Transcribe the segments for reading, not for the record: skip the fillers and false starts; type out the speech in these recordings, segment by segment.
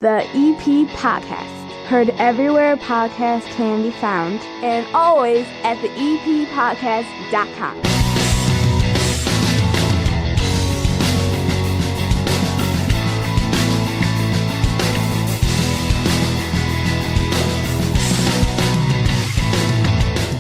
The EP Podcast. Heard everywhere podcasts can be found, and always at theeppodcast.com.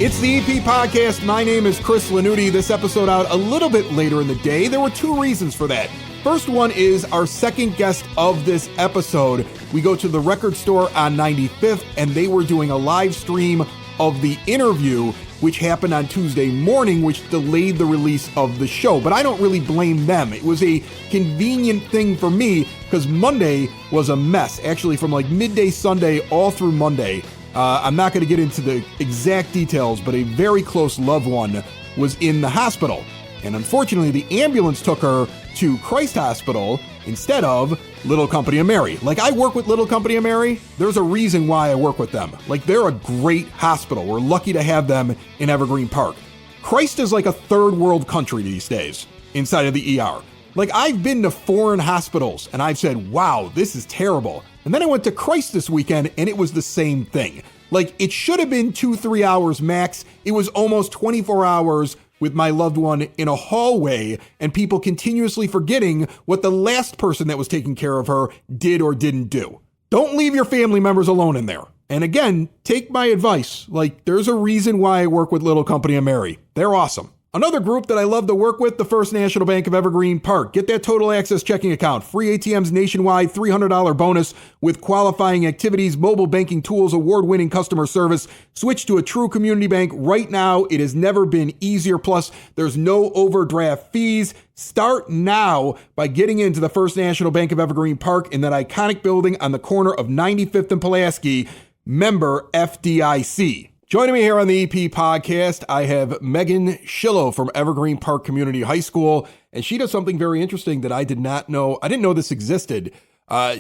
It's the EP Podcast. My name is Chris Lanuti. This episode out a little bit later in the day. There were two reasons for that. First one is our second guest of this episode. We go to the record store on 95th, and they were doing a live stream of the interview, which happened on Tuesday morning, which delayed the release of the show. But I don't really blame them. It was a convenient thing for me because Monday was a mess. Actually, from like midday Sunday all through Monday. I'm not going to get into the exact details, but a very close loved one was in the hospital. And unfortunately, the ambulance took her to Christ Hospital instead of Little Company of Mary. Like, I work with Little Company of Mary. There's a reason why I work with them. Like, they're a great hospital. We're lucky to have them in Evergreen Park. Christ is like a third world country these days inside of the ER. Like, I've been to foreign hospitals and I've said, wow, this is terrible. And then I went to Christ this weekend and it was the same thing. Like, it should have been 2-3 hours max. It was almost 24 hours with my loved one in a hallway and people continuously forgetting what the last person that was taking care of her did or didn't do. Don't leave your family members alone in there. And again, take my advice. Like, there's a reason why I work with Little Company of Mary. They're awesome. Another group that I love to work with, the First National Bank of Evergreen Park. Get that total access checking account, free ATMs nationwide, $300 bonus with qualifying activities, mobile banking tools, award-winning customer service. Switch to a true community bank right now. It has never been easier. Plus, there's no overdraft fees. Start now by getting into the First National Bank of Evergreen Park in that iconic building on the corner of 95th and Pulaski. Member FDIC. Joining me here on the EP Podcast, I have Megan Schillo from Evergreen Park Community High School, and she does something very interesting that I did not know. I didn't know this existed.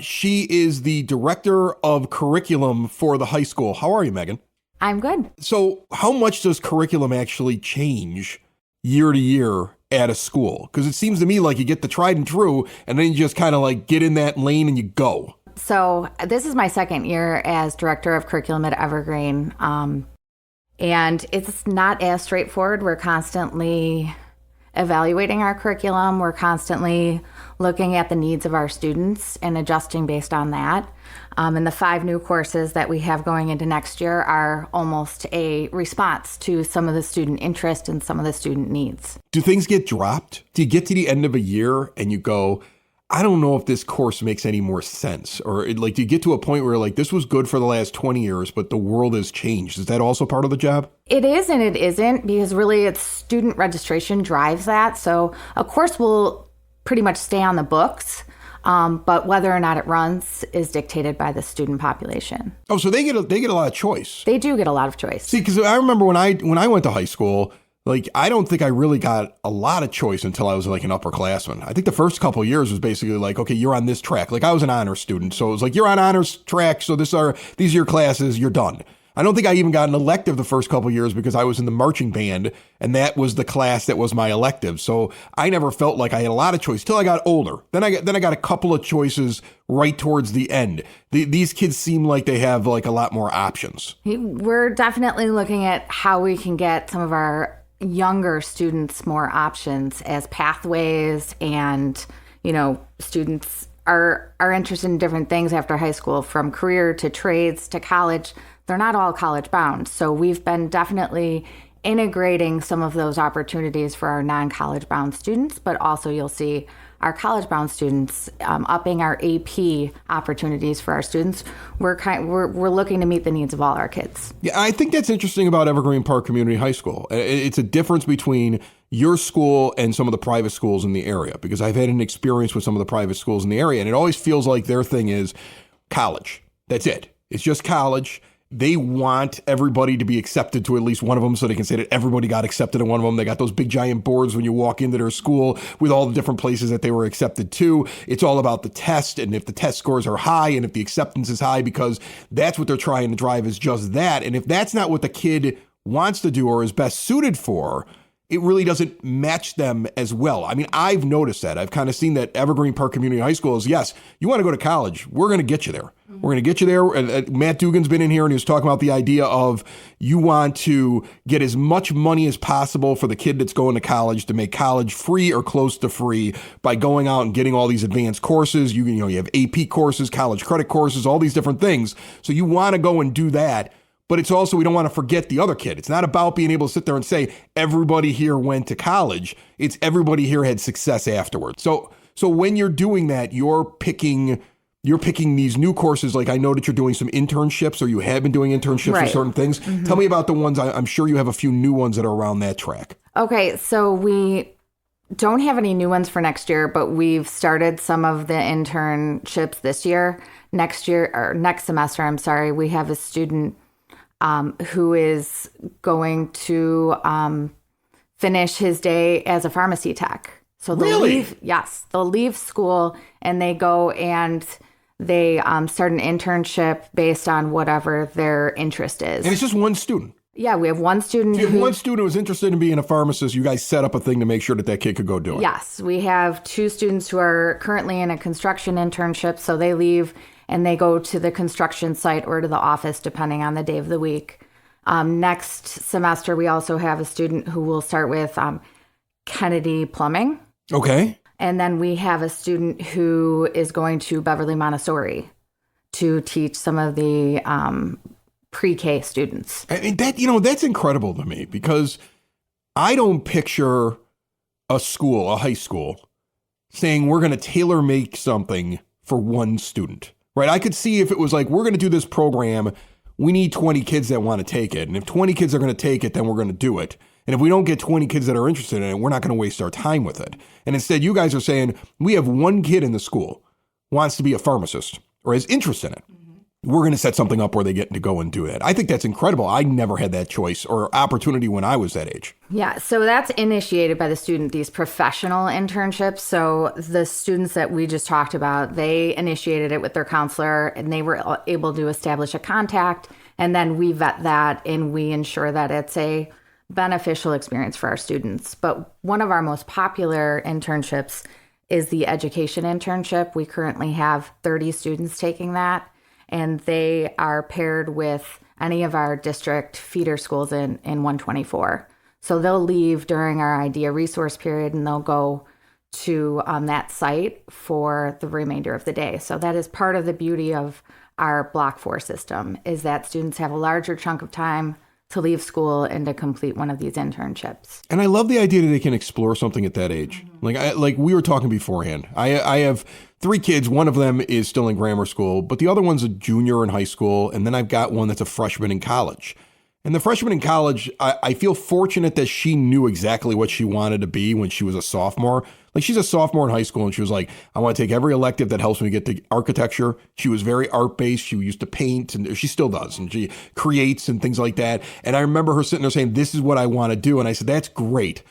She is the director of curriculum for the high school. How are you, Megan? I'm good. So how much does curriculum actually change year to year at a school? Because it seems to me like you get the tried and true, and then you just kind of like get in that lane and you go. So this is my second year as director of curriculum at Evergreen. And it's not as straightforward. We're constantly evaluating our curriculum. We're constantly looking at the needs of our students and adjusting based on that. And the 5 new courses that we have going into next year are almost a response to some of the student interest and some of the student needs. Do things get dropped? Do you get to the end of a year and you go, I don't know if this course makes any more sense? Or like, do you get to a point where like, this was good for the last 20 years, but the world has changed? Is that also part of the job? It is and it isn't, because really it's student registration drives that. So a course will pretty much stay on the books, but whether or not it runs is dictated by the student population. Oh, so they get a lot of choice. They do get a lot of choice. See, because I remember when I went to high school, like, I don't think I really got a lot of choice until I was like an upperclassman. I think the first couple of years was basically like, okay, you're on this track. Like, I was an honors student, so it was like, you're on honors track, so these are your classes, you're done. I don't think I even got an elective the first couple of years because I was in the marching band, and that was the class that was my elective. So I never felt like I had a lot of choice till I got older. Then I got a couple of choices right towards the end. These kids seem like they have like a lot more options. We're definitely looking at how we can get some of our younger students more options as pathways, and students are interested in different things after high school, from career to trades to college. They're not all college bound, so we've been definitely integrating some of those opportunities for our non-college bound students, but also you'll see our college bound students upping our AP opportunities for our students. We're looking to meet the needs of all our kids. Yeah, I think that's interesting about Evergreen Park Community High School. It's a difference between your school and some of the private schools in the area, because I've had an experience with some of the private schools in the area, and it always feels like their thing is college. That's it. It's just college. They want everybody to be accepted to at least one of them so they can say that everybody got accepted in one of them. They got those big giant boards when you walk into their school with all the different places that they were accepted to. It's all about the test, and if the test scores are high and if the acceptance is high, because that's what they're trying to drive is just that. And if that's not what the kid wants to do or is best suited for, it really doesn't match them as well. I mean, I've noticed that. I've kind of seen that Evergreen Park Community High School is, yes, you want to go to college, we're going to get you there. We're going to get you there. And Matt Dugan's been in here and he was talking about the idea of you want to get as much money as possible for the kid that's going to college to make college free or close to free by going out and getting all these advanced courses. You know, you have AP courses, college credit courses, all these different things. So you want to go and do that. But it's also, we don't want to forget the other kid. It's not about being able to sit there and say, everybody here went to college. It's everybody here had success afterwards. So when you're doing that, you're picking these new courses. Like I know that you're doing some internships or you have been doing internships for certain things. Mm-hmm. Tell me about the ones. I'm sure you have a few new ones that are around that track. Okay, so we don't have any new ones for next year, but we've started some of the internships this year. Next semester, we have a student who is going to finish his day as a pharmacy tech. So they'll leave school and they go and they start an internship based on whatever their interest is. And it's just one student. Yeah, we have one student. So you have one student who was interested in being a pharmacist. You guys set up a thing to make sure that kid could go do it. Yes, we have two students who are currently in a construction internship. So they leave and they go to the construction site or to the office, depending on the day of the week. Next semester, we also have a student who will start with Kennedy Plumbing. Okay. And then we have a student who is going to Beverly Montessori to teach some of the pre-K students. I mean, that's incredible to me because I don't picture a high school, saying we're going to tailor make something for one student. Right, I could see if it was like, we're going to do this program, we need 20 kids that want to take it. And if 20 kids are going to take it, then we're going to do it. And if we don't get 20 kids that are interested in it, we're not going to waste our time with it. And instead, you guys are saying, we have one kid in the school wants to be a pharmacist or has interest in it. We're going to set something up where they get to go and do that. I think that's incredible. I never had that choice or opportunity when I was that age. Yeah, so that's initiated by the student, these professional internships. So the students that we just talked about, they initiated it with their counselor and they were able to establish a contact. And then we vet that and we ensure that it's a beneficial experience for our students. But one of our most popular internships is the education internship. We currently have 30 students taking that. And they are paired with any of our district feeder schools in 124. So they'll leave during our idea resource period and they'll go to that site for the remainder of the day. So that is part of the beauty of our Block 4 system, is that students have a larger chunk of time to leave school and to complete one of these internships. And I love the idea that they can explore something at that age. Mm-hmm. Like we were talking beforehand. I have 3 kids. One of them is still in grammar school, but the other one's a junior in high school. And then I've got one that's a freshman in college. And the freshman in college, I feel fortunate that she knew exactly what she wanted to be when she was a sophomore. Like she's a sophomore in high school and she was like, I want to take every elective that helps me get to architecture. She was very art-based. She used to paint and she still does. And she creates and things like that. And I remember her sitting there saying, this is what I want to do. And I said, that's great.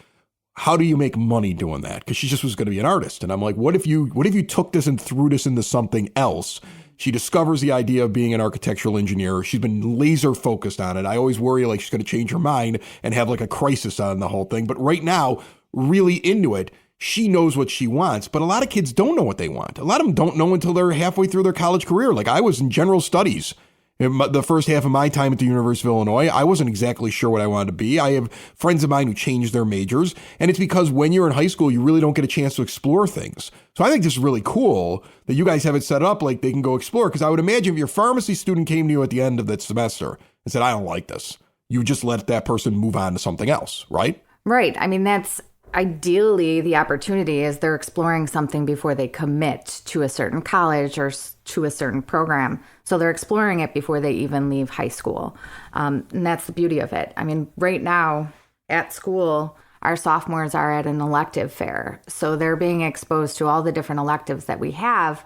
How do you make money doing that? Because she just was going to be an artist. And I'm like, what if you took this and threw this into something else? She discovers the idea of being an architectural engineer. She's been laser focused on it. I always worry like she's going to change her mind and have like a crisis on the whole thing. But right now, really into it, she knows what she wants. But a lot of kids don't know what they want. A lot of them don't know until they're halfway through their college career. Like I was in general studies. The first half of my time at the University of Illinois, I wasn't exactly sure what I wanted to be. I have friends of mine who changed their majors, and it's because when you're in high school, you really don't get a chance to explore things. So I think this is really cool that you guys have it set up like they can go explore, because I would imagine if your pharmacy student came to you at the end of that semester and said, I don't like this, you just let that person move on to something else, right? Right. I mean, that's ideally the opportunity is they're exploring something before they commit to a certain college or to a certain program. So they're exploring it before they even leave high school. And that's the beauty of it. I mean, right now at school, our sophomores are at an elective fair. So they're being exposed to all the different electives that we have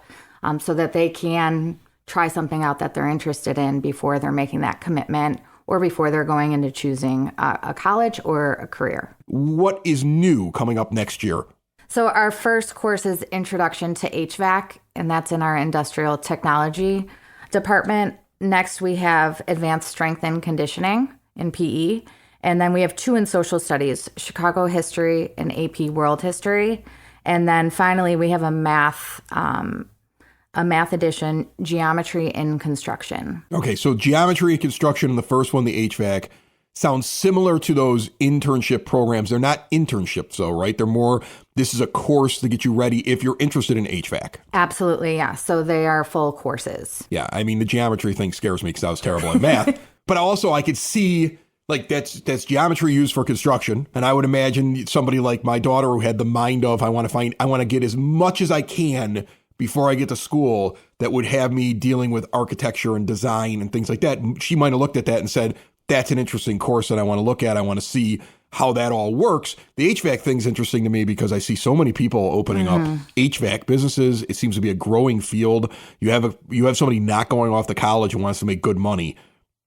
so that they can try something out that they're interested in before they're making that commitment or before they're going into choosing a college or a career. What is new coming up next year? So our first course is Introduction to HVAC, and that's in our Industrial Technology department. Next, we have Advanced Strength and Conditioning in PE. And then we have 2 in social studies, Chicago history and AP world history. And then finally, we have a math edition, geometry and construction. Okay, so geometry and construction in the first one, the HVAC, sounds similar to those internship programs. They're not internships though, right? They're more, this is a course to get you ready if you're interested in HVAC. Absolutely, yeah. So they are full courses. Yeah, I mean, the geometry thing scares me because I was terrible in math. But also I could see, like, that's geometry used for construction. And I would imagine somebody like my daughter who had the mind of, I want to get as much as I can before I get to school that would have me dealing with architecture and design and things like that. She might have looked at that and said, that's an interesting course that I want to look at. I want to see how that all works. The HVAC thing's interesting to me because I see so many people opening up HVAC businesses. It seems to be a growing field. You have somebody not going off to college and wants to make good money.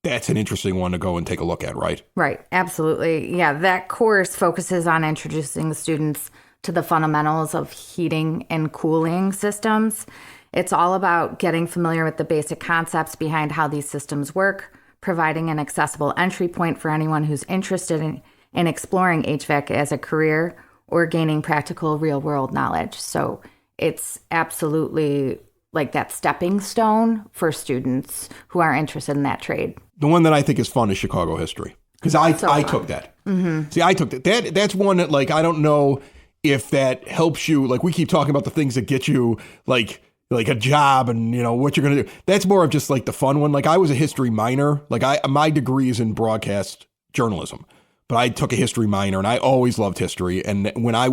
That's an interesting one to go and take a look at, right? Right, absolutely. Yeah, that course focuses on introducing the students to the fundamentals of heating and cooling systems. It's all about getting familiar with the basic concepts behind how these systems work, providing an accessible entry point for anyone who's interested in exploring HVAC as a career or gaining practical real-world knowledge. So it's absolutely like that stepping stone for students who are interested in that trade. The one that I think is fun is Chicago history because I took that. Mm-hmm. See, I took that. That's one that, like, I don't know if that helps you. Like, we keep talking about the things that get you like a job and, you know, what you're going to do. That's more of just like the fun one. Like, I was a history minor. Like, my degree is in broadcast journalism, but I took a history minor and I always loved history. And when I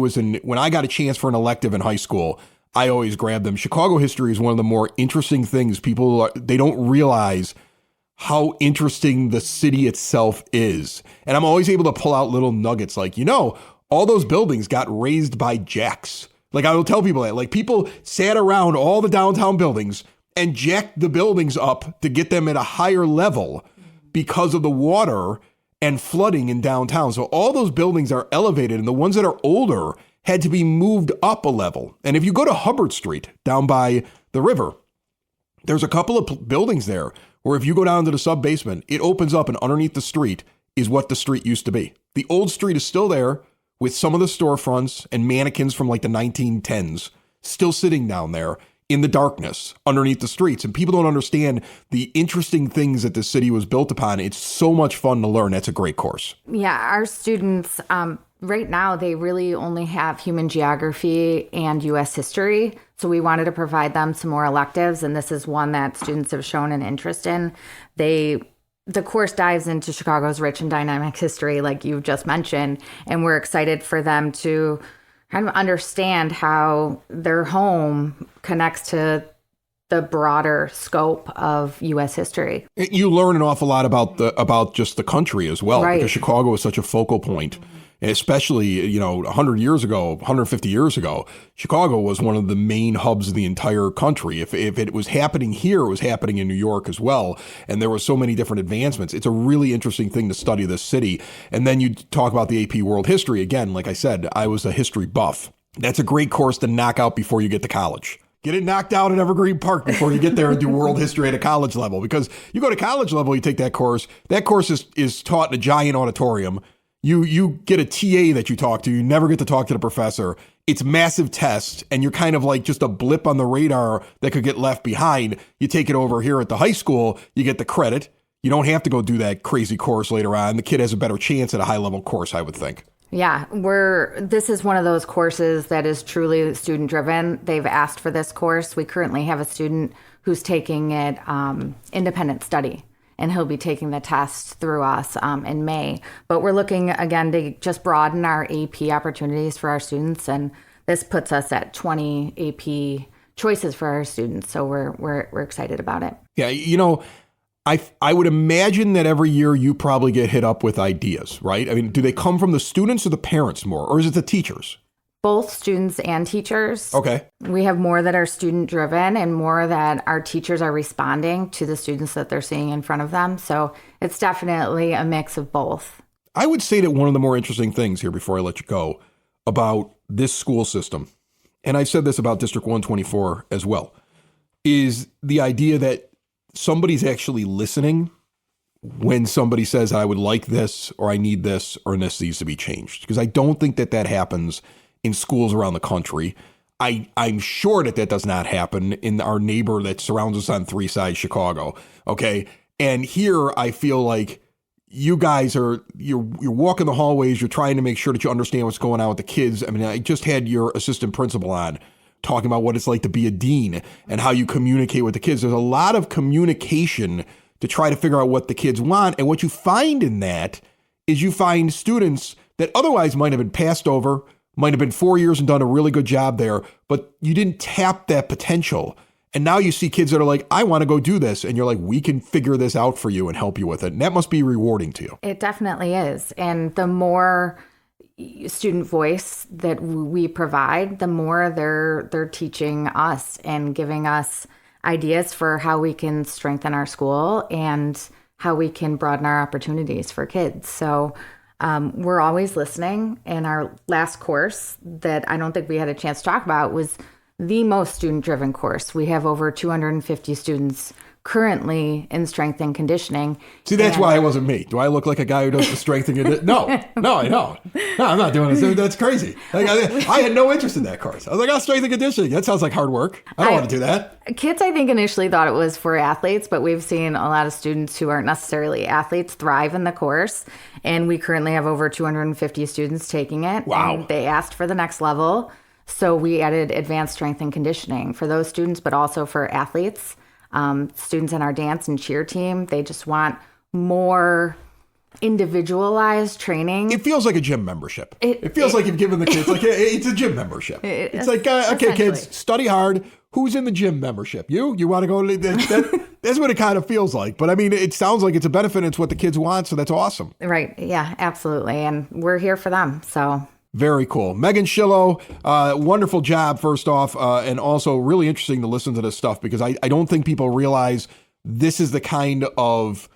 got a chance for an elective in high school, I always grabbed them. Chicago history is one of the more interesting things. They don't realize how interesting the city itself is. And I'm always able to pull out little nuggets like, you know, all those buildings got raised by jacks. Like, I will tell people that, like, people sat around all the downtown buildings and jacked the buildings up to get them at a higher level because of the water and flooding in downtown. So all those buildings are elevated, and the ones that are older had to be moved up a level. And if you go to Hubbard Street down by the river, there's a couple of buildings there where if you go down to the sub-basement, it opens up and underneath the street is what the street used to be. The old street is still there with some of the storefronts and mannequins from like the 1910s still sitting down there in the darkness underneath the streets. And people don't understand the interesting things that the city was built upon. It's so much fun to learn. That's a great course. Yeah, our students, right now, they really only have human geography and U.S. history. So we wanted to provide them some more electives, and this is one that students have shown an interest in. The course dives into Chicago's rich and dynamic history, like you just mentioned, and we're excited for them to kind of understand how their home connects to the broader scope of U.S. history. You learn an awful lot about just the country as well, right? Because Chicago is such a focal point. Especially, you know, 100 years ago, 150 years ago, Chicago was one of the main hubs of the entire country. If it was happening here, it was happening in New York as well. And there were so many different advancements. It's a really interesting thing to study this city. And then you talk about the AP World History. Again, like I said, I was a history buff. That's a great course to knock out before you get to college. Get it knocked out at Evergreen Park before you get there and do world history at a college level. Because you go to college level, you take that course. That course is taught in a giant auditorium. You get a TA that you talk to. You never get to talk to the professor. It's massive tests, and you're kind of like just a blip on the radar that could get left behind. You take it over here at the high school, you get the credit. You don't have to go do that crazy course later on. The kid has a better chance at a high-level course, I would think. Yeah, this is one of those courses that is truly student-driven. They've asked for this course. We currently have a student who's taking it independent study, and he'll be taking the test through us in May. But we're looking, again, to just broaden our AP opportunities for our students, and this puts us at 20 AP choices for our students, so we're excited about it. Yeah, you know, I would imagine that every year you probably get hit up with ideas, right? I mean, do they come from the students or the parents more, or is it the teachers? Both students and teachers. Okay. We have more that are student driven and more that our teachers are responding to the students that they're seeing in front of them. So it's definitely a mix of both. I would say that one of the more interesting things here before I let you go about this school system, and I've said this about District 124 as well, is the idea that somebody's actually listening when somebody says I would like this or I need this or this needs to be changed, because I don't think that happens in schools around the country. I'm sure that does not happen in our neighbor that surrounds us on three sides, Chicago. Okay. And here I feel like you guys you're walking the hallways. You're trying to make sure that you understand what's going on with the kids. I mean, I just had your assistant principal on talking about what it's like to be a dean and how you communicate with the kids. There's a lot of communication to try to figure out what the kids want. And what you find in that is you find students that otherwise might have been passed over, might have been 4 years and done a really good job there, but you didn't tap that potential. And now you see kids that are like, I want to go do this. And you're like, we can figure this out for you and help you with it. And that must be rewarding to you. It definitely is. And the more student voice that we provide, the more they're teaching us and giving us ideas for how we can strengthen our school and how we can broaden our opportunities for kids. So we're always listening. And our last course that I don't think we had a chance to talk about was the most student-driven course. We have over 250 students currently in strength and conditioning. See, that's why it wasn't me. Do I look like a guy who does the strength and conditioning? No, I don't. No, I'm not doing this. That's crazy. Like, I had no interest in that course. I was like, oh, strength and conditioning. That sounds like hard work. I don't want to do that. Kids, I think, initially thought it was for athletes, but we've seen a lot of students who aren't necessarily athletes thrive in the course. And we currently have over 250 students taking it. Wow. And they asked for the next level. So we added advanced strength and conditioning for those students, but also for athletes. Students in our dance and cheer team, they just want more individualized training. It feels like a gym membership. It feels like you've given the kids, like, it's a gym membership. It's like, okay, kids, study hard. Who's in the gym membership? You want to go? That's what it kind of feels like. But I mean, it sounds like it's a benefit. It's what the kids want. So that's awesome. Right. Yeah, absolutely. And we're here for them. So. Very cool. Megan Schillo, wonderful job, first off, and also really interesting to listen to this stuff because I don't think people realize this is the kind of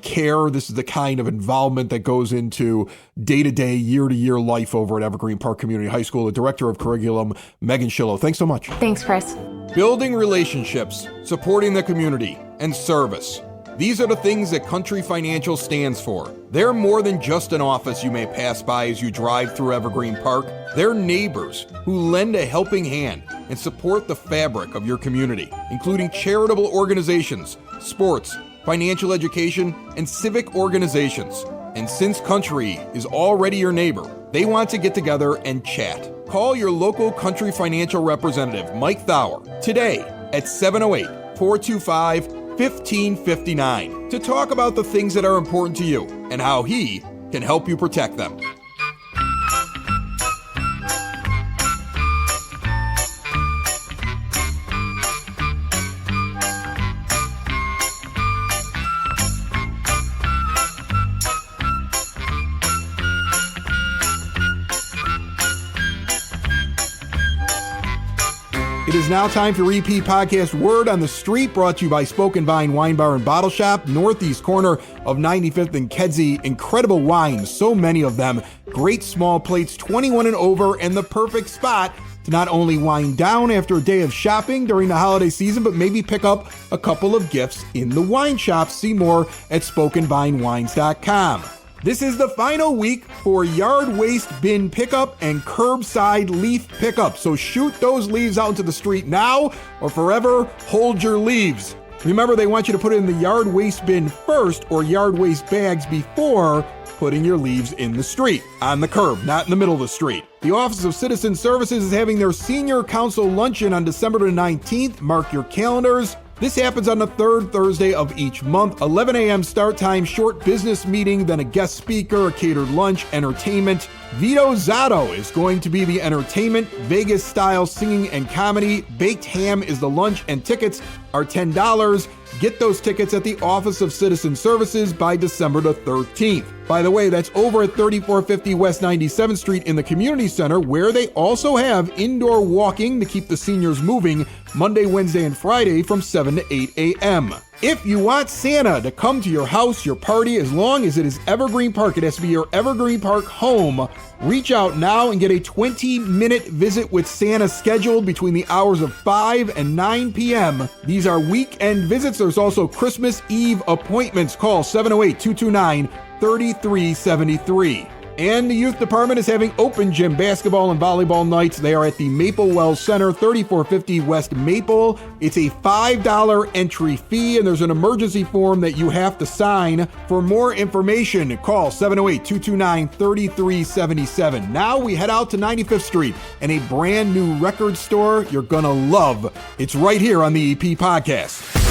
care, this is the kind of involvement that goes into day-to-day, year-to-year life over at Evergreen Park Community High School. The Director of Curriculum, Megan Schillo. Thanks so much. Thanks, Chris. Building relationships, supporting the community, and service. These are the things that Country Financial stands for. They're more than just an office you may pass by as you drive through Evergreen Park. They're neighbors who lend a helping hand and support the fabric of your community, including charitable organizations, sports, financial education, and civic organizations. And since Country is already your neighbor, they want to get together and chat. Call your local Country Financial representative, Mike Thauer, today at 708-425-1559 to talk about the things that are important to you and how he can help you protect them. It is now time for EP Podcast Word on the Street, brought to you by Spoken Vine Wine Bar and Bottle Shop, northeast corner of 95th and Kedzie. Incredible wines, so many of them. Great small plates, 21 and over, and the perfect spot to not only wind down after a day of shopping during the holiday season, but maybe pick up a couple of gifts in the wine shop. See more at SpokenVineWines.com. This is the final week for yard waste bin pickup and curbside leaf pickup. So shoot those leaves out into the street now or forever hold your leaves. Remember, they want you to put it in the yard waste bin first or yard waste bags before putting your leaves in the street, on the curb, not in the middle of the street. The Office of Citizen Services is having their Senior Council Luncheon on December the 19th. Mark your calendars. This happens on the third Thursday of each month. 11 a.m. start time, short business meeting, then a guest speaker, a catered lunch, entertainment. Vito Zotto is going to be the entertainment, Vegas-style singing and comedy. Baked ham is the lunch, and tickets are $10. Get those tickets at the Office of Citizen Services by December the 13th. By the way, that's over at 3450 West 97th Street in the Community Center, where they also have indoor walking to keep the seniors moving Monday, Wednesday, and Friday from 7 to 8 a.m. If you want Santa to come to your house, your party, as long as it is Evergreen Park, it has to be your Evergreen Park home. Reach out now and get a 20-minute visit with Santa scheduled between the hours of 5 and 9 p.m. These are weekend visits. There's also Christmas Eve appointments. Call 708-229-3373. And the youth department is having open gym basketball and volleyball nights. They are at the Maple Wells Center, 3450 West Maple. It's a $5 entry fee, and there's an emergency form that you have to sign. For more information, call 708-229-3377. Now we head out to 95th Street and a brand new record store you're gonna love. It's right here on the EP Podcast.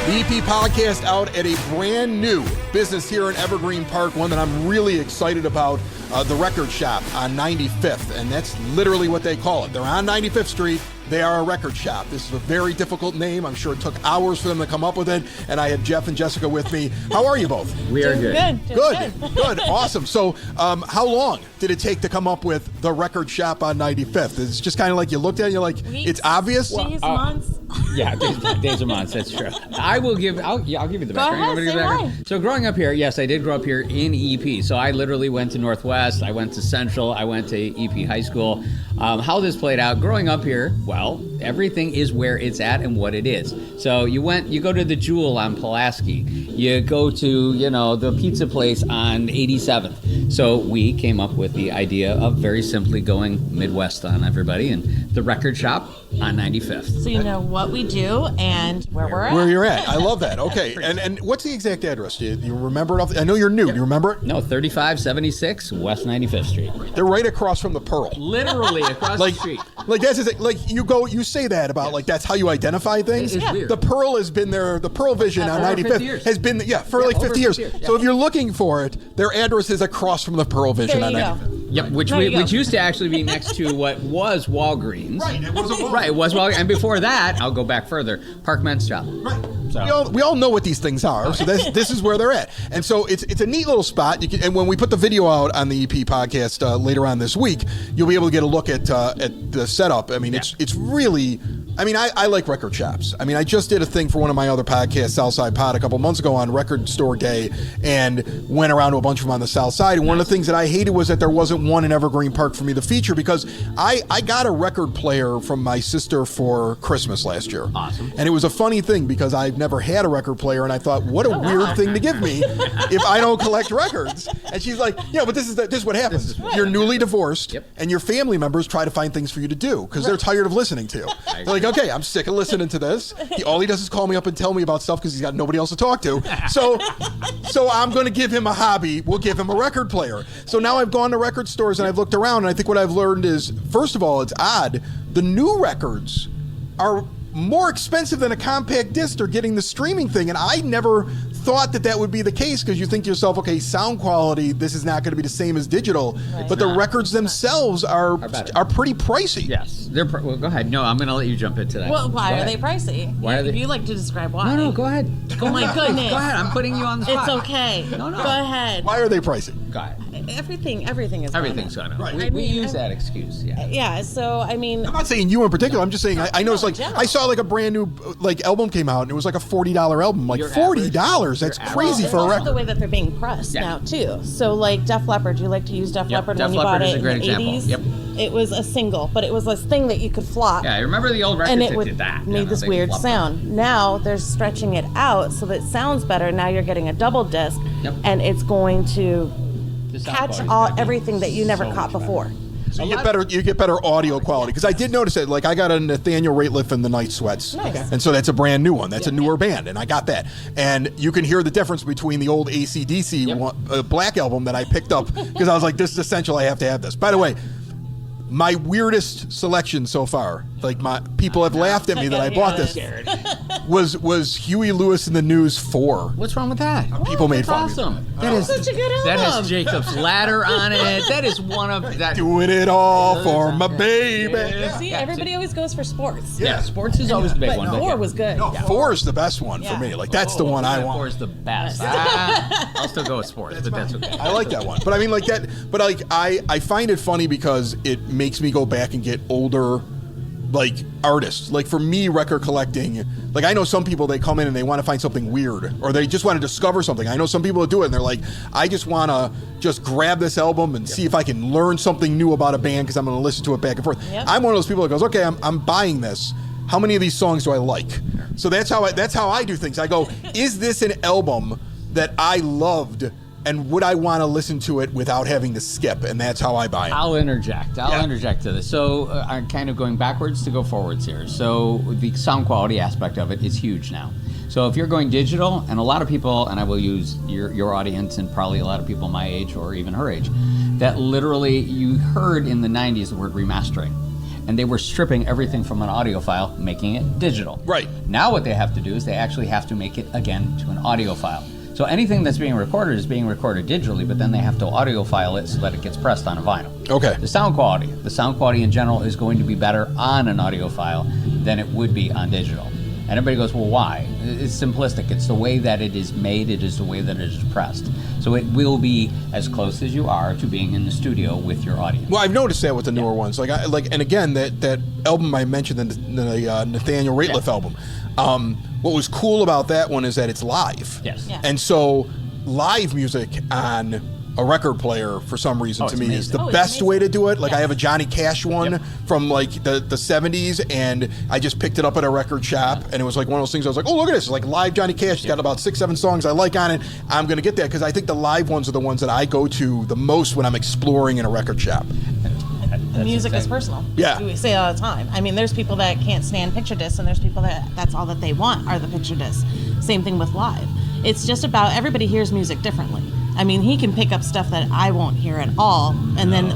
The EP Podcast out at a brand new business here in Evergreen Park, one that I'm really excited about, the Record Shop on 95th, and that's literally what they call it. They're on 95th Street. They are a record shop. This is a very difficult name. I'm sure it took hours for them to come up with it, and I had Jeff and Jessica with me. How are you both? We are good. Good. Awesome. So how long did it take to come up with the Record Shop on 95th? It's just kind of like you looked at it and you're like, Weeks, it's obvious? days, months. Yeah, days or months, that's true. I'll give you the background. Go ahead, say why. So growing up here, yes, I did grow up here in EP. So I literally went to Northwest, I went to Central, I went to EP High School. How this played out, growing up here, well, everything is where it's at and what it is. So you go to the Jewel on Pulaski, you go to, the pizza place on 87th. So we came up with the idea of very simply going Midwest on everybody and the Record Shop on 95th. So you know what we do and where we're at. Where you're at. I love that. Okay. And what's the exact address? Do you remember it? I know you're new. Do you remember it? No, 3576 West 95th Street. They're right across from the Pearl. Literally across the street. Like that's you say that about like that's how you identify things. It's weird. The Pearl has been there. The Pearl Vision on 95th has been for like 50 years. Yeah. So if you're looking for it, their address is across from the Pearl Vision on 95th. Yep, which used to actually be next to what was Walgreens. Right, it was a Walgreens. Right, it was Walgreens. And before that, I'll go back further, Park Men's Shop. Right. So. We all know what these things are, so this is where they're at. And so it's a neat little spot. And when we put the video out on the EP Podcast later on this week, you'll be able to get a look at the setup. I mean, it's really... I mean, I like record shops. I mean, I just did a thing for one of my other podcasts, Southside Pod, a couple months ago on Record Store Day and went around to a bunch of them on the South Side. And one of the things that I hated was that there wasn't one in Evergreen Park for me to feature because I got a record player from my sister for Christmas last year. Awesome. And it was a funny thing because I've never had a record player and I thought, what a weird thing to give me if I don't collect records. And she's like, yeah, but this is what happens. You're newly divorced and your family members try to find things for you to do because they're tired of listening to you. They're like, okay, I'm sick of listening to this. All he does is call me up and tell me about stuff because he's got nobody else to talk to. So I'm going to give him a hobby. We'll give him a record player. So now I've gone to record stores and I've looked around, and I think what I've learned is, first of all, it's odd. The new records are more expensive than a compact disc or getting the streaming thing, and I never thought that would be the case because you think to yourself, okay, sound quality, this is not going to be the same as digital, but the records themselves are pretty pricey. Yes, well, go ahead. No, I'm going to let you jump into that. Well, why are they pricey? Why are they? You like to describe why? No, go ahead. Oh my goodness. Go ahead. I'm putting you on the spot. It's okay. No. Go ahead. Why are they pricey? Go ahead. Everything is Everything's going up. Right. We use that excuse. Yeah. Yeah. So I mean, I'm not saying you in particular. I'm just saying I noticed like I saw like a brand new album came out and it was like a $40 album. Like $40. That's crazy for a also record. the way that they're being pressed now too. So like Def Leppard, you like to use Def Leppard when you bought it in the 80s. Yep. It was a single, but it was a thing that you could flop. Yeah, I remember the old records and that it did that. made this weird sound. Now they're stretching it out so that it sounds better. Now you're getting a double disc, and it's going to catch everything that you never caught before. So you get better audio quality because I did notice it. Like I got a Nathaniel Rateliff and the Night Sweats, and so that's a brand new one. That's a newer band, and I got that. And you can hear the difference between the old AC/DC Black album that I picked up because I was like, this is essential. I have to have this. By the way, my weirdest selection so far like my people have laughed at me that I bought this, was Huey Lewis in the News 4. What's wrong with that? People made fun Awesome. of me. That is Such a good album. That has Jacob's Ladder on it. That is one of that. Doing it all for my baby. See, everybody always goes for sports. Yeah, sports is always the big one. But 4 was good. No, 4 is the best one for me. Like that's the one I want. 4 is the best. I'll still go with sports, but that's okay. I like that one. But I mean, like that. But like, I find it funny because it makes me go back and get older, like artists. Like for me, record collecting. Like I know some people, they come in and they want to find something weird, or they just want to discover something. I know some people that do it, and they're like, I just want to just grab this album and see if I can learn something new about a band because I'm going to listen to it back and forth. Yep. I'm one of those people that goes, okay, I'm buying this. How many of these songs do I like? So that's how I do things. I go, is this an album that I loved, and would I want to listen to it without having to skip? And that's how I buy it. I'll interject to this. So I'm kind of going backwards to go forwards here. So the sound quality aspect of it is huge now. So if you're going digital, and a lot of people, and I will use your audience and probably a lot of people my age or even her age, that literally you heard in the 90s the word remastering. And they were stripping everything from an audio file, making it digital. Right. Now what they have to do is they actually have to make it again to an audio file. So anything that's being recorded is being recorded digitally, but then they have to audio file it so that it gets pressed on a vinyl. Okay. The sound quality in general is going to be better on an audio file than it would be on digital. And everybody goes, well, why? It's simplistic. It's the way that it is made. It is the way that it is pressed. So it will be as close as you are to being in the studio with your audience. Well, I've noticed that with the newer ones. And again, that album I mentioned, the Nathaniel Rateliff album. What was cool about that one is that it's live. Yes. Yeah. And so live music on a record player, for some reason, to me, is the best way to do it. Like I have a Johnny Cash one from like the 70s, and I just picked it up at a record shop, and it was like one of those things I was like, oh, look at this. It's like live Johnny Cash. It's got about 6-7 songs I like on it. I'm going to get that because I think the live ones are the ones that I go to the most when I'm exploring in a record shop. Music is personal. Yeah. We say it all the time. I mean, there's people that can't stand picture discs, and there's people that's all that they want are the picture discs. Same thing with live. It's just about everybody hears music differently. I mean, he can pick up stuff that I won't hear at all, and then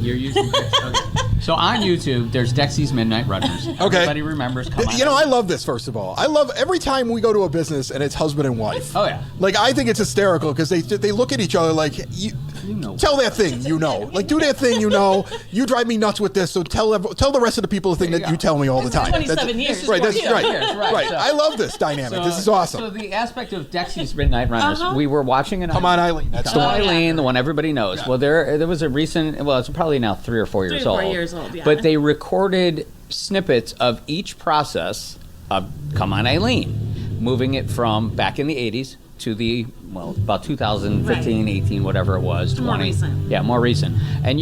You're using okay. So on YouTube, there's Dexy's Midnight Runners. Okay. Everybody remembers. Come on. I love this, first of all. I love every time we go to a business and it's husband and wife. Oh, yeah. Like, I think it's hysterical because they look at each other like, you know. Tell that thing, you know. Like, do that thing, you know. You drive me nuts with this, so tell the rest of the people the thing that you tell me all the time. 27 years. Right, that's right. Right. So, I love this dynamic. This is awesome. So the aspect of Dexy's Midnight Runners, we were watching an Come on, Eileen. That's the one. Eileen, the one everybody knows. Yeah. Well, there was a recent, well, it's probably now 3 or 4 years old. 3 or 4 years old, yeah. But they recorded snippets of each process of Come On Eileen, moving it from back in the 80s to the, well, about 2015, 18, whatever it was, 20. More recent. Yeah, more recent. And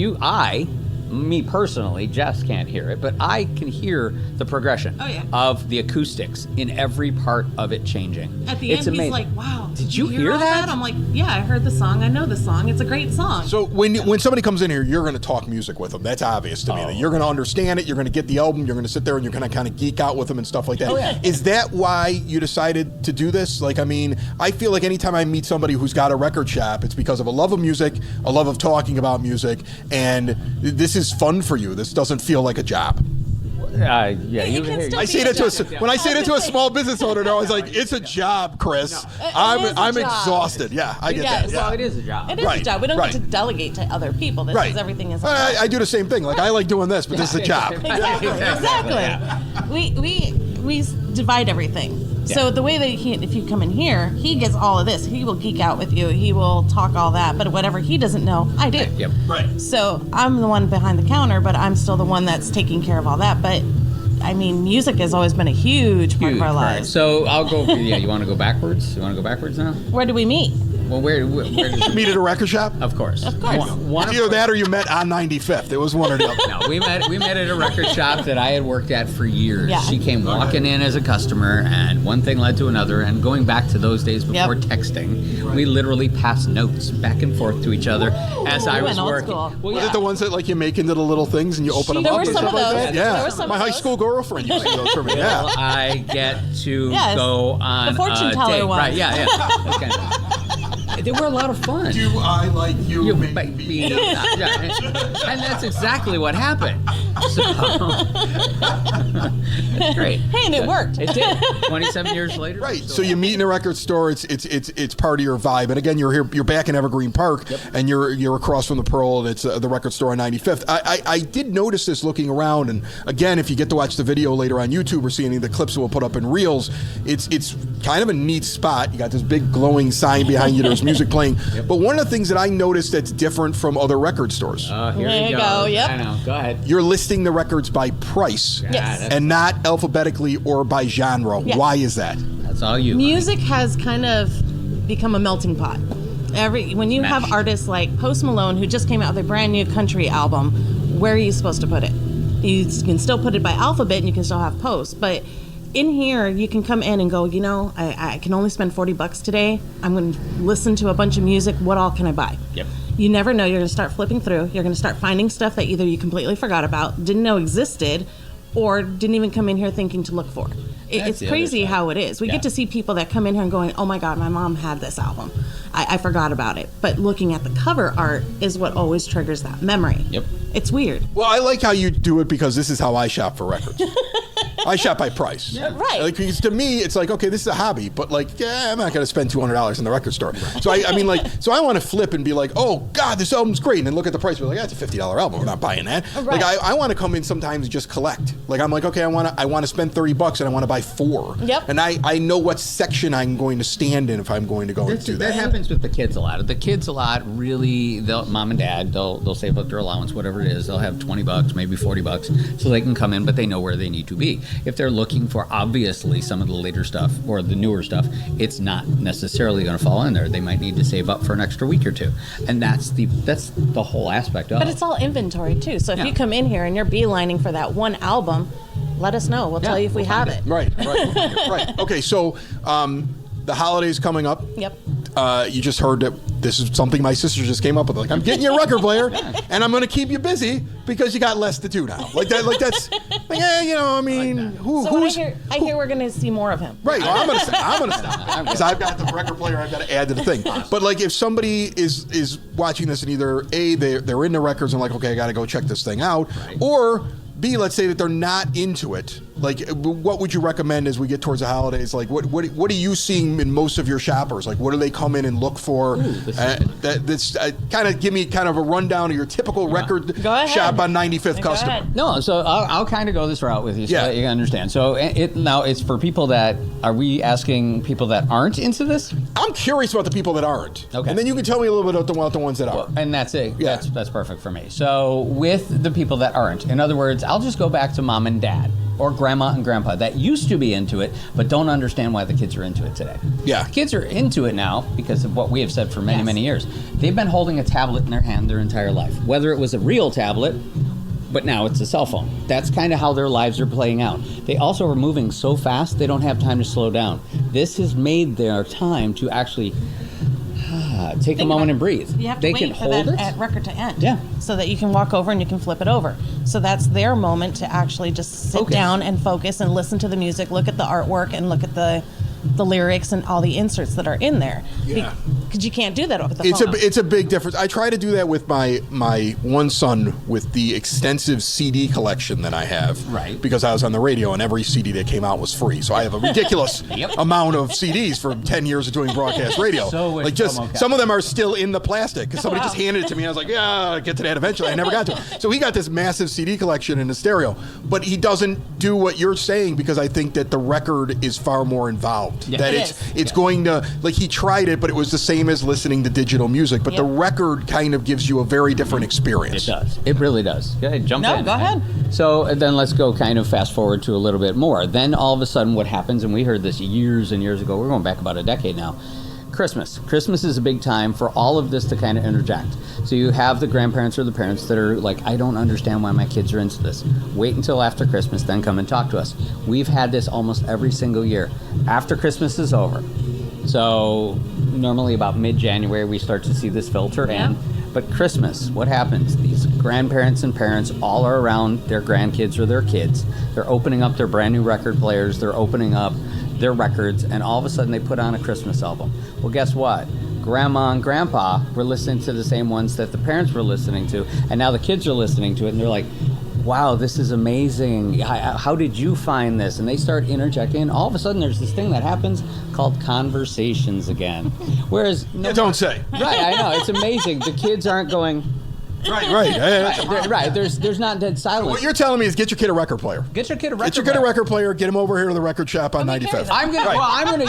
me personally, Jess can't hear it, but I can hear the progression of the acoustics in every part of it changing. At the end, he's like, wow. Did you hear all that? I'm like, yeah, I heard the song. I know the song. It's a great song. So when somebody comes in here, you're going to talk music with them. That's obvious to me. That you're going to understand it. You're going to get the album. You're going to sit there and you're going to kind of geek out with them and stuff like that. Oh, yeah. Is that why you decided to do this? Like, I mean, I feel like anytime I meet somebody who's got a record shop, it's because of a love of music, a love of talking about music, and this is fun for you. This doesn't feel like a job. I say that when I say that to a small business owner, they're always like, "It's a job, Chris. I'm exhausted." Yeah, I get that. Well, it is a job. It is a job. We don't get to delegate to other people. This is everything is. I do the same thing. Like I like doing this, but this is a job. Exactly. We divide everything. Yeah. So the way that if you come in here, he gets all of this. He will geek out with you. He will talk all that. But whatever he doesn't know, I do. Yep. Right. So I'm the one behind the counter, but I'm still the one that's taking care of all that. But I mean, music has always been a huge part of our lives. So I'll go. Yeah, you want to go backwards? You want to go backwards now? Where do we meet? Well, where does it meet at a record shop? Of course. Of course. It's either that or you met on 95th. It was one or the other. No, we met at a record shop that I had worked at for years. Yeah. She came walking in as a customer, and one thing led to another. And going back to those days before texting, we literally passed notes back and forth to each other as I was working. Well, was it the ones that like you make into the little things and you open them there up? were and some stuff of like those. that? Yeah. There were some My of high those. school girlfriend used to do those for me. Yeah. Well, I get to go on the fortune a teller date. one. Right? Yeah. That's kind of They were a lot of fun. Do I like you, baby? Yeah. And that's exactly what happened. So, that's great. Hey, and it worked. It did. 27 years later. Right. So you meet in a record store. It's part of your vibe. And again, you're back in Evergreen Park, and you're across from the Pearl, and it's the record store on 95th. I did notice this looking around, and again, if you get to watch the video later on YouTube or see any of the clips we'll put up in Reels, it's kind of a neat spot. You got this big glowing sign behind you. There's music playing. But one of the things that I noticed that's different from other record stores. Here there you go. Yep. I know. Go ahead. You're listing the records by price. Yes. And not alphabetically or by genre. Yes. Why is that? That's all you. Music has kind of become a melting pot. When you have artists like Post Malone, who just came out with a brand new country album, where are you supposed to put it? You can still put it by alphabet, and you can still have Post, but in here you can come in and go, I can only spend $40 today. I'm going to listen to a bunch of music. What all can I buy? Yep. You never know. You're going to start flipping through. You're going to start finding stuff that either you completely forgot about, didn't know existed, or didn't even come in here thinking to look for. It's crazy how it is. We get to see people that come in here and going, oh my God, my mom had this album. I forgot about it. But looking at the cover art is what always triggers that memory. Yep. It's weird. Well, I like how you do it because this is how I shop for records. I shop by price. Yeah, right. Like, because to me, it's like, okay, this is a hobby, but like, I'm not going to spend $200 in the record store. So so I want to flip and be like, oh God, this album's great, and then look at the price. We're like, that's a $50 album. We're not buying that. Right. Like, I want to come in sometimes and just collect. Like, I'm like, okay, I want to spend $30 and I want to buy 4. Yep. And I know what section I'm going to stand in if I'm going to go and do that. That happens with the kids a lot. The kids a lot really, mom and dad, they'll save up their allowance, whatever it is. They'll have $20, maybe $40, so they can come in, but they know where they need to be. If they're looking for obviously some of the later stuff or the newer stuff, it's not necessarily going to fall in there. They might need to save up for an extra week or two, and that's the whole aspect of it. But it's all inventory too. So if you come in here and you're beelining for that one album, let us know. We'll tell you if we have it. Right. Right. Okay, so the holidays coming up. Yep. You just heard that this is something my sister just came up with. Like, I'm getting you a record player, and I'm going to keep you busy because you got less to do now. That's like, I mean, I hear we're going to see more of him. Right. Well, I'm going to stop because I've got the record player I've got to add to the thing. But like, if somebody is watching this and either A, they're into records and like, okay, I got to go check this thing out, or B, let's say that they're not into it. Like, what would you recommend as we get towards the holidays? Like, what are you seeing in most of your shoppers? Like, what do they come in and look for? Kind of give me kind of a rundown of your typical record shop on 95th customer. No, so I'll kind of go this route with you so that you can understand. So now it's for people that, are we asking people that aren't into this? I'm curious about the people that aren't. Okay. And then you can tell me a little bit about the ones that are. And that's it. Yeah. That's perfect for me. So with the people that aren't, in other words, I'll just go back to mom and dad or grandma and grandpa that used to be into it but don't understand why the kids are into it today. Yeah. Kids are into it now because of what we have said for many, many years. They've been holding a tablet in their hand their entire life, whether it was a real tablet, but now it's a cell phone. That's kind of how their lives are playing out. They also are moving so fast, they don't have time to slow down. This has made their time to actually take a moment and breathe. You have to they wait can for hold that record to end. Yeah. So that you can walk over and you can flip it over. So that's their moment to actually just sit down and focus and listen to the music, look at the artwork, and look at the lyrics and all the inserts that are in there. Yeah. Because you can't do that over the phone. It's a big difference. I try to do that with my one son with the extensive CD collection that I have. Right. Because I was on the radio and every CD that came out was free. So I have a ridiculous amount of CDs for 10 years of doing broadcast radio. Some of them are still in the plastic because somebody just handed it to me. I was like, yeah, I'll get to that eventually. I never got to it. So he got this massive CD collection in the stereo. But he doesn't do what you're saying because I think that the record is far more involved. Yeah. That it's going to, like, he tried it, but it was the same as listening to digital music. But the record kind of gives you a very different experience. It does. It really does. Go ahead, jump in. Go ahead. So then let's go kind of fast forward to a little bit more. Then all of a sudden what happens, and we heard this years and years ago, we're going back about a decade now, Christmas. Christmas is a big time for all of this to kind of interject. So you have the grandparents or the parents that are like, I don't understand why my kids are into this. Wait until after Christmas, then come and talk to us. We've had this almost every single year. After Christmas is over. So normally about mid-January, we start to see this filter in. But Christmas, what happens? These grandparents and parents all are around their grandkids or their kids. They're opening up their brand new record players. They're opening up their records, and all of a sudden they put on a Christmas album. Well, guess what? grandma and grandpa were listening to the same ones that the parents were listening to, and now the kids are listening to it, and they're like, wow, this is amazing. How did you find this? And they start interjecting, and all of a sudden there's this thing that happens called conversations again. Whereas... Don't say. Right, I know. It's amazing. The kids aren't going... Right. There's not dead silence. What you're telling me is get your kid a record player. Get your kid a record player. Get your kid a record player. Get him over here to the record shop on 95th. I'm gonna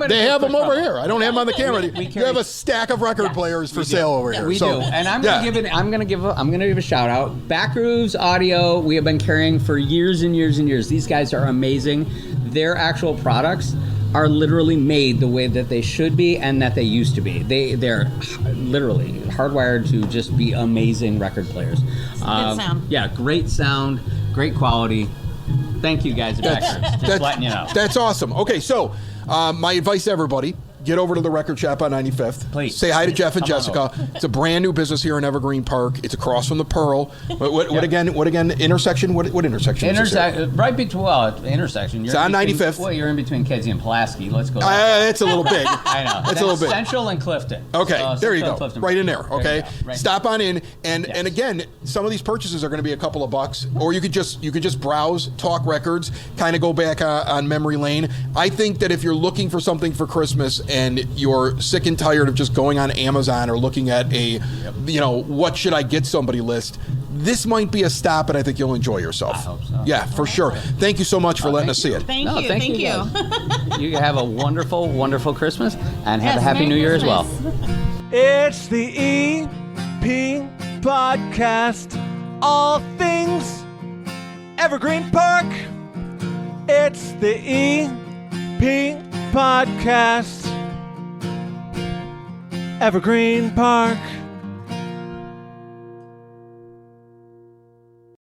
They have them over here. I don't have them on the camera. You have a stack of record players for sale over here. We do, and I'm gonna give a shout out. Backgrooves Audio. We have been carrying for years and years and years. These guys are amazing. Their actual products are literally made the way that they should be and that they used to be. They're literally hardwired to just be amazing record players. Good sound. Yeah, great sound, great quality. Thank you guys at Backgrooves. Just letting you know. That's awesome. Okay, so my advice to everybody, get over to the record shop on 95th. Please. Say hi to Jeff and Jessica. It's a brand new business here in Evergreen Park. It's across from the Pearl. What again? Intersection? What intersection is this? Right between, intersection. It's on 95th. Well, you're in between Kedzie and Pulaski. Let's go. It's a little big. I know. It's a little big. Central and Clifton. Okay, there you go. Clifton. Right in there, okay? Right Stop on in, and again, some of these purchases are going to be a couple of bucks, or you could just browse, talk records, kind of go back on memory lane. I think that if you're looking for something for Christmas and you're sick and tired of just going on Amazon or looking at what should I get somebody list, this might be a stop, and I think you'll enjoy yourself. I hope so. Yeah, for sure. Thank you so much for letting us see it. Thank you. You have a wonderful, wonderful Christmas, and have a Happy New Year as well. It's the EP Podcast. All things Evergreen Park. It's the EP Podcast. Evergreen Park.